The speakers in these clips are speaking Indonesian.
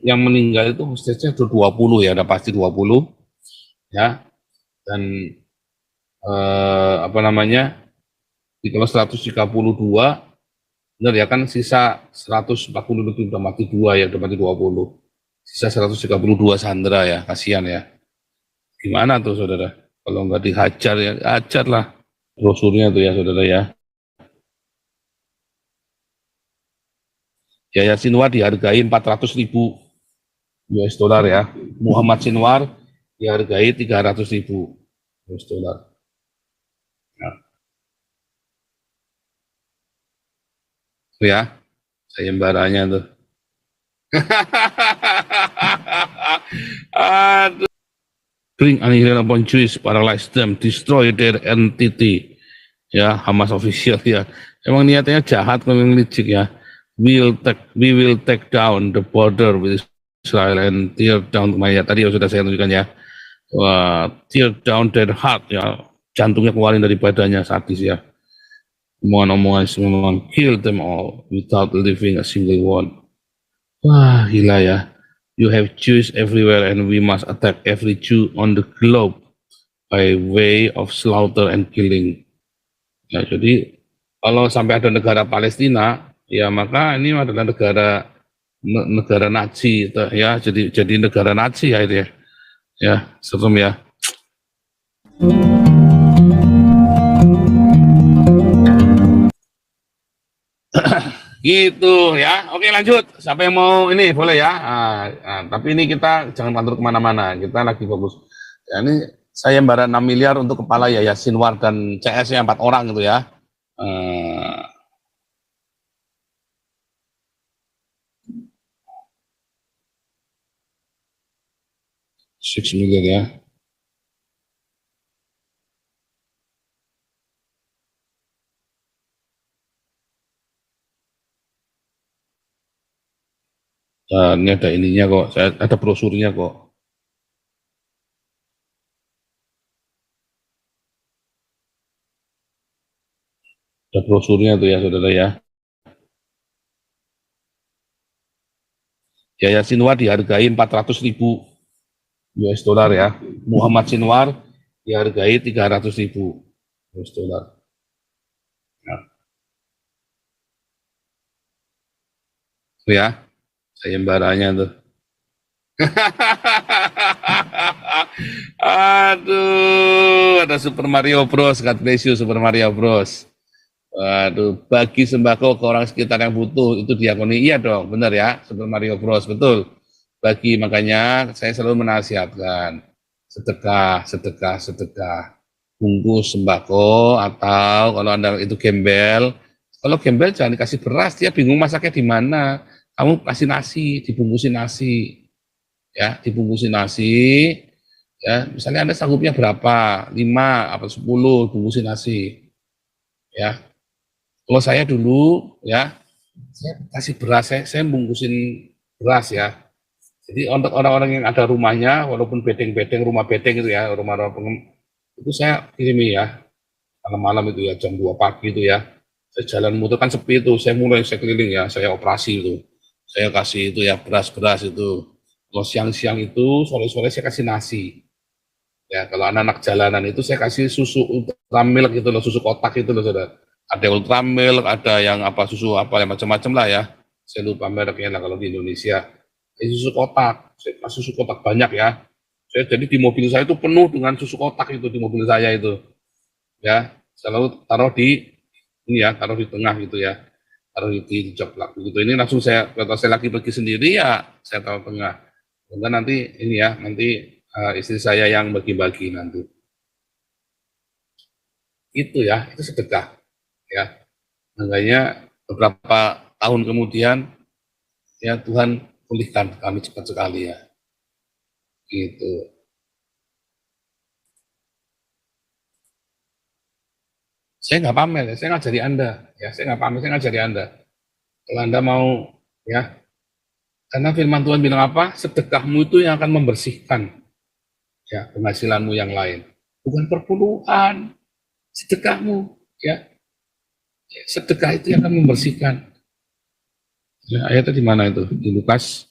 yang meninggal itu stage-nya 20 ya, udah pasti 20 ya. Dan apa namanya, kalau 132 benar ya kan, sisa 140 itu udah mati 2 ya, udah mati 20. Sisa 132 sandera ya, kasihan ya. Gimana tuh saudara? Kalau nggak dihajar ya, hajar lah brosurnya tuh ya saudara ya. Yahya Sinwar dihargai 400.000 US dollar ya. Muhammad Sinwar dihargai 300.000 US dollar. Nah, ya, sayembaranya tuh. Aduh. Bring annihilation upon Jews, paralyze them, destroy their entity. Ya, Hamas official ya. Emang niatnya jahat, memang licik ya. We will take down the border with Israel and tear down mayat. Tadi sudah saya tunjukkan ya. Tear down their heart ya. Jantungnya keluarin dari badannya, sadis ya. Omongan-omongan memang kill them all without leaving a single one. Wah, gila ya. You have Jews everywhere and we must attack every Jew on the globe by way of slaughter and killing. Ya, jadi kalau sampai ada negara Palestina, ya maka ini adalah negara Nazi ya, jadi negara Nazi ya itu ya. Ya, serem ya. Gitu ya. Oke, lanjut. Siapa yang mau ini boleh ya. Tapi ini kita jangan pantur kemana-mana. Kita lagi fokus. Ya, ini saya sayembara 6 miliar untuk kepala Yahya Sinwar dan CS-nya 4 orang gitu ya. 6 miliar ya. Ini ada ininya kok, ada brosurnya kok. Ada brosurnya tuh ya saudara ya. Yahya Sinwar dihargai 400.000 US dollar ya. Muhammad Sinwar dihargai 300.000 US dollar. Nah. Ya, sayembaranya tuh. Aduh, ada Super Mario Bros. God bless you, Super Mario Bros. Waduh, bagi sembako ke orang sekitar yang butuh, itu diakoni. Iya dong, benar ya, Super Mario Bros. Betul. Bagi, makanya saya selalu menasihatkan, sedekah, sedekah, sedekah. Bungkus sembako, atau kalau Anda itu gembel, kalau gembel jangan dikasih beras, dia bingung masaknya di mana. Kamu kasih nasi, dibungkusin nasi. Ya, dibungkusin nasi, ya, misalnya Anda sanggupnya berapa, 5 atau 10, bungkusin nasi. Ya, kalau saya dulu, ya, saya kasih beras, saya bungkusin beras ya. Jadi untuk orang-orang yang ada rumahnya, walaupun bedeng-bedeng, rumah bedeng itu ya, rumah-rumah itu saya kirimi ya, malam-malam itu ya, jam 2 pagi itu ya, saya jalan muter kan sepi itu, saya keliling ya, saya operasi itu, saya kasih itu ya, beras-beras itu. Kalau siang-siang itu, sore-sore saya kasih nasi. Ya, kalau anak-anak jalanan itu saya kasih susu ultramilk gitu loh, susu kotak itu loh, saudara. Ada ultramilk, ada yang apa susu apa yang macam-macam lah ya. Saya lupa mereknya lah kalau di Indonesia. Ini susu kotak, saya kasih susu kotak banyak ya. Saya jadi di mobil saya itu penuh dengan susu kotak itu di mobil saya itu. Ya, selalu taruh di ini ya, taruh di tengah gitu ya. Taruh di jok gitu. Ini langsung saya, kalau saya lagi pergi sendiri ya, saya taruh tengah. Enggak nanti ini ya, nanti istri saya yang bagi-bagi nanti. Itu ya, itu sedekah. Ya, makanya beberapa tahun kemudian ya Tuhan pulihkan kami cepat sekali ya. Gitu. Saya nggak pamer ya, saya ngajari Anda. Ya, saya nggak pamer, saya ngajari Anda. Kalau Anda mau ya, karena firman Tuhan bilang apa? Sedekahmu itu yang akan membersihkan ya penghasilanmu yang lain. Bukan perpuluhan, sedekahmu ya. Sedekah itu yang akan membersihkan. Ya, ayatnya di mana itu? Di Lukas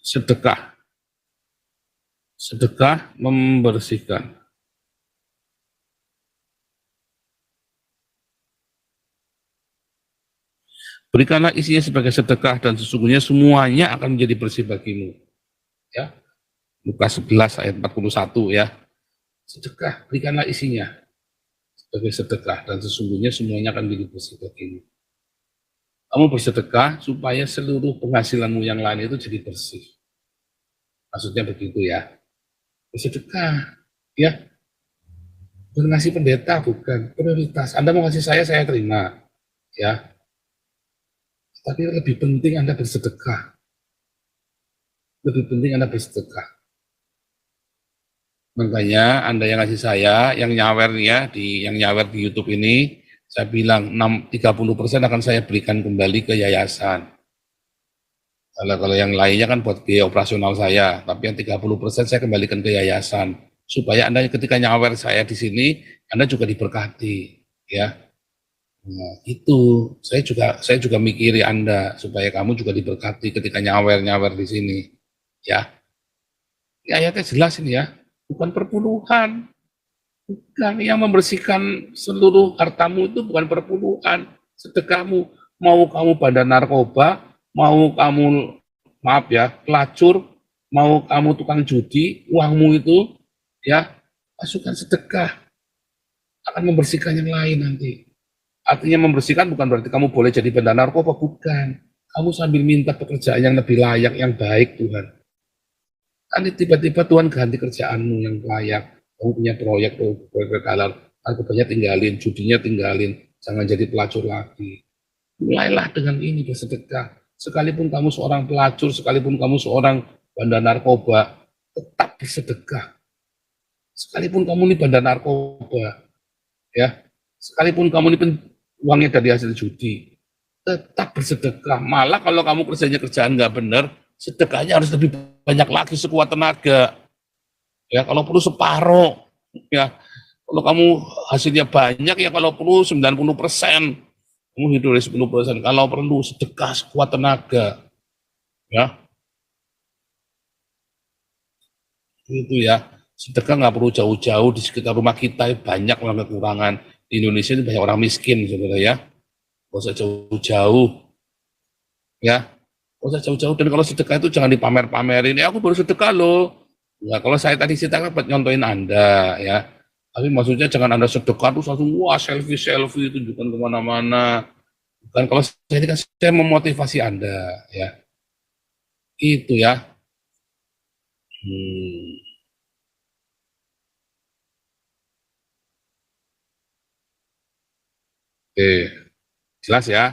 Sedekah. Sedekah membersihkan. Berikanlah isinya sebagai sedekah dan sesungguhnya semuanya akan menjadi bersih bagimu. Ya. Lukas 11 ayat 41 ya. Sedekah, berikanlah isinya sebagai sedekah dan sesungguhnya semuanya akan menjadi bersih bagimu. Kamu bersedekah supaya seluruh penghasilanmu yang lain itu jadi bersih. Maksudnya begitu ya. Bersedekah, ya. Bukan ngasih pendeta, bukan. Prioritas. Anda mau ngasih saya terima. Ya. Tapi lebih penting Anda bersedekah. Lebih penting Anda bersedekah. Makanya Anda yang ngasih saya, yang nyawer ya, yang nyawer di YouTube ini, saya bilang 30% akan saya berikan kembali ke yayasan. Kalau yang lainnya kan buat biaya operasional saya, tapi yang 30% saya kembalikan ke yayasan. Supaya Anda ketika nyawer saya di sini, Anda juga diberkati. Ya. Nah, itu saya juga mikiri Anda supaya kamu juga diberkati ketika nyawer di sini, ya. Ini ayatnya jelas ini ya, bukan perpuluhan, bukan yang membersihkan seluruh hartamu itu bukan perpuluhan, sedekahmu, mau kamu bandar narkoba, mau kamu maaf ya pelacur, mau kamu tukang judi, uangmu itu ya masukkan sedekah akan membersihkan yang lain nanti. Artinya membersihkan bukan berarti kamu boleh jadi bandar narkoba, bukan. Kamu sambil minta pekerjaan yang lebih layak, yang baik Tuhan. Nanti tiba-tiba Tuhan ganti kerjaanmu yang layak. Kamu punya proyek halal, narkobanya tinggalin, judinya tinggalin, jangan jadi pelacur lagi. Mulailah dengan ini bersedekah. Sekalipun kamu seorang pelacur, sekalipun kamu seorang bandar narkoba, tetap bersedekah. Sekalipun kamu ini bandar narkoba, ya, sekalipun kamu ini uangnya dari hasil judi, tetap bersedekah. Malah kalau kamu kerjaan nggak benar, sedekahnya harus lebih banyak lagi sekuat tenaga. Ya, kalau perlu separuh. Ya, kalau kamu hasilnya banyak, ya kalau perlu 90%. Kamu hidup dari 10%. Kalau perlu sedekah sekuat tenaga. Ya, itu ya. Sedekah nggak perlu jauh-jauh, di sekitar rumah kita banyak orang kekurangan. Di Indonesia ini banyak orang miskin, saudara ya. Gak usah jauh-jauh, ya. Gak usah jauh-jauh. Dan kalau sedekah itu jangan dipamer-pamerin. Ya aku baru sedekah loh. Ya kalau saya tadi ceritakan buat nyontohin Anda, ya. Tapi maksudnya jangan Anda sedekah terus langsung wah selfie tunjukkan kemana-mana. Bukan, kalau saya ini kan saya memotivasi Anda, ya. Itu ya. Oke, jelas ya.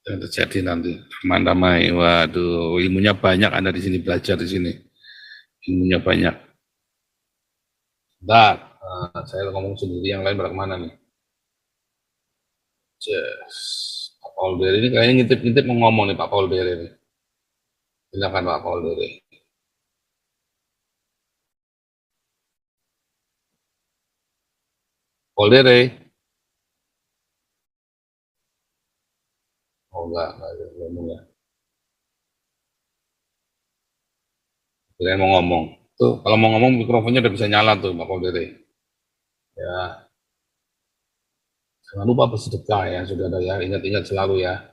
Yang terjadi nanti teman-teman, waduh ilmunya banyak Anda di sini, belajar di sini ilmunya banyak. Bentar, saya ngomong sendiri, yang lain pada kemana nih? Yes. Pak Paul Bere ini kayaknya ngintip-ngintip mau ngomong nih Pak Paul Bere ini. Silakan Pak Paul Bere. Paul Bere. Oh enggak ngomong ya. Kirain mau ngomong. Tuh, kalau mau ngomong mikrofonnya udah bisa nyala tuh Pak Paul Bere. Ya. Jangan lupa bersedekah ya, saudara ya. Ingat-ingat selalu ya.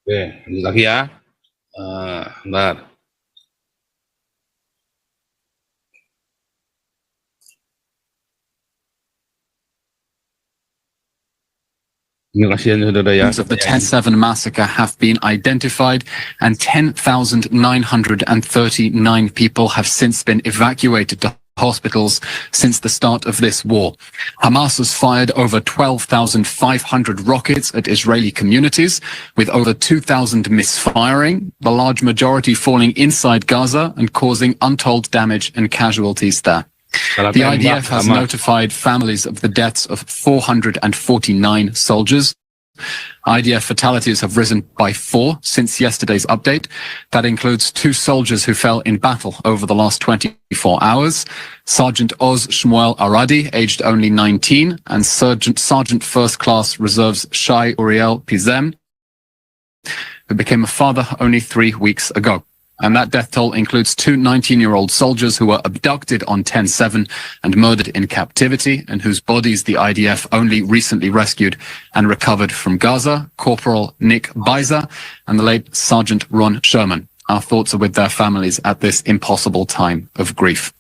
Oke, lanjut lagi ya. Bentar. Of the 10/7 massacre have been identified and 10,939 people have since been evacuated to hospitals since the start of this war. Hamas has fired over 12,500 rockets at Israeli communities, with over 2,000 misfiring, the large majority falling inside Gaza and causing untold damage and casualties there. The IDF has notified families of the deaths of 449 soldiers. IDF fatalities have risen by 4 since yesterday's update. That includes 2 soldiers who fell in battle over the last 24 hours. Sergeant Oz Shmuel Aradi, aged only 19, and Sergeant First Class Reserves Shai Uriel Pizem, who became a father only 3 weeks ago. And that death toll includes 2 19-year-old soldiers who were abducted on 10/7 and murdered in captivity, and whose bodies the IDF only recently rescued and recovered from Gaza, Corporal Nick Beiser and the late Sergeant Ron Sherman. Our thoughts are with their families at this impossible time of grief.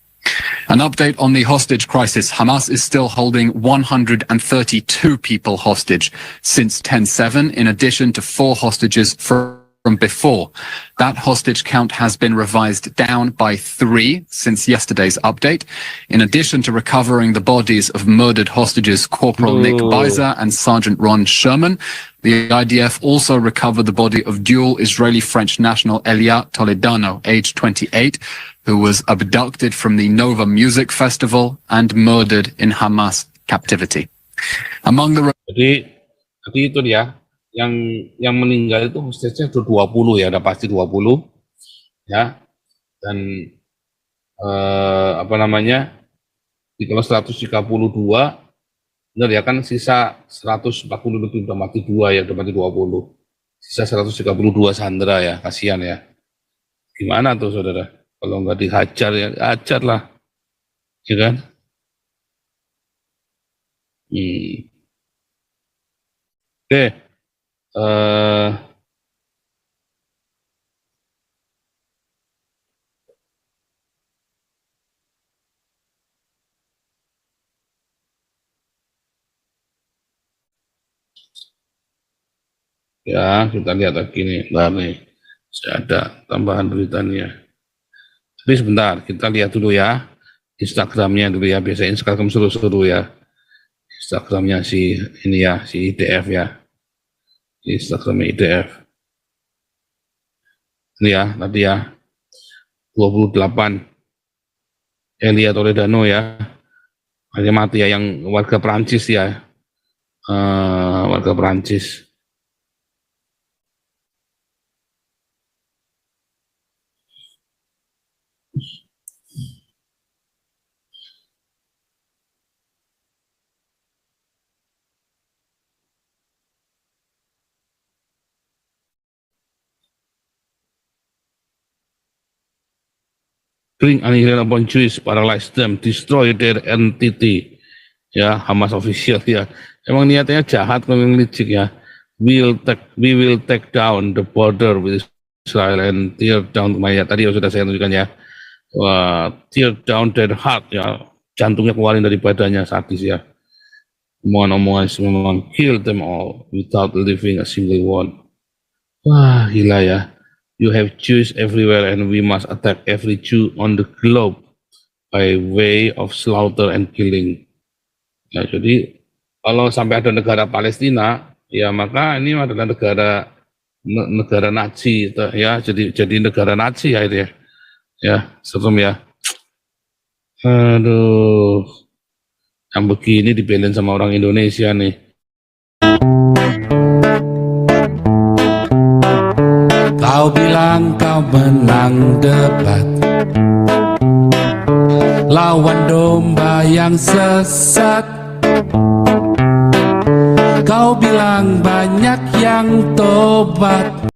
An update on the hostage crisis. Hamas is still holding 132 people hostage since 10/7, in addition to 4 hostages from before. That hostage count has been revised down by 3 since yesterday's update. In addition to recovering the bodies of murdered hostages Corporal Nick Beiser and Sergeant Ron Sherman, the IDF also recovered the body of dual Israeli-French national Elia Toledano, aged 28, who was abducted from the Nova Music Festival and murdered in Hamas captivity. Among the Jadi itu dia. Yang meninggal itu hostesnya itu 20 ya, udah pasti 20 ya, dan kalau 132 benar ya kan, sisa 140 lebih udah mati 2 ya, udah mati 20, sisa 132 sandera ya, kasihan ya. Gimana tuh saudara, kalau nggak dihajar ya hajar lah, ya kan. Oke. Ya, kita lihat lagi nih, saya ada tambahan beritanya. Tapi sebentar, kita lihat dulu ya Instagramnya dulu ya, biasanya Instagram seru-seru ya. Instagramnya si ini ya, si IDF ya. Instagramnya IDF. Ini ya, tadi ya, 28. Elia Toledano ya. Hanya mati ya, yang warga Perancis ya. Warga Perancis. Bring annihilation upon Jews, paralyze them, destroy their entity. Ya, Hamas official ya. Emang niatnya jahat, memang licik ya. We will take down the border with Israel and tear down mayat. Tadi sudah saya tunjukkan ya. Tear down their heart ya. Jantungnya keluarin dari badannya, sadis ya. Omongan-omongan memang kill them all without leaving a single one. Wah, gila ya. You have Jews everywhere and we must attack every Jew on the globe by way of slaughter and killing. Nah, jadi kalau sampai ada negara Palestina, ya maka ini adalah negara Nazi ya, jadi negara Nazi ya itu ya. Ya, serem ya. Aduh. Yang begini dibelain sama orang Indonesia nih. Kau bilang kau menang debat lawan domba yang sesat. Kau bilang banyak yang tobat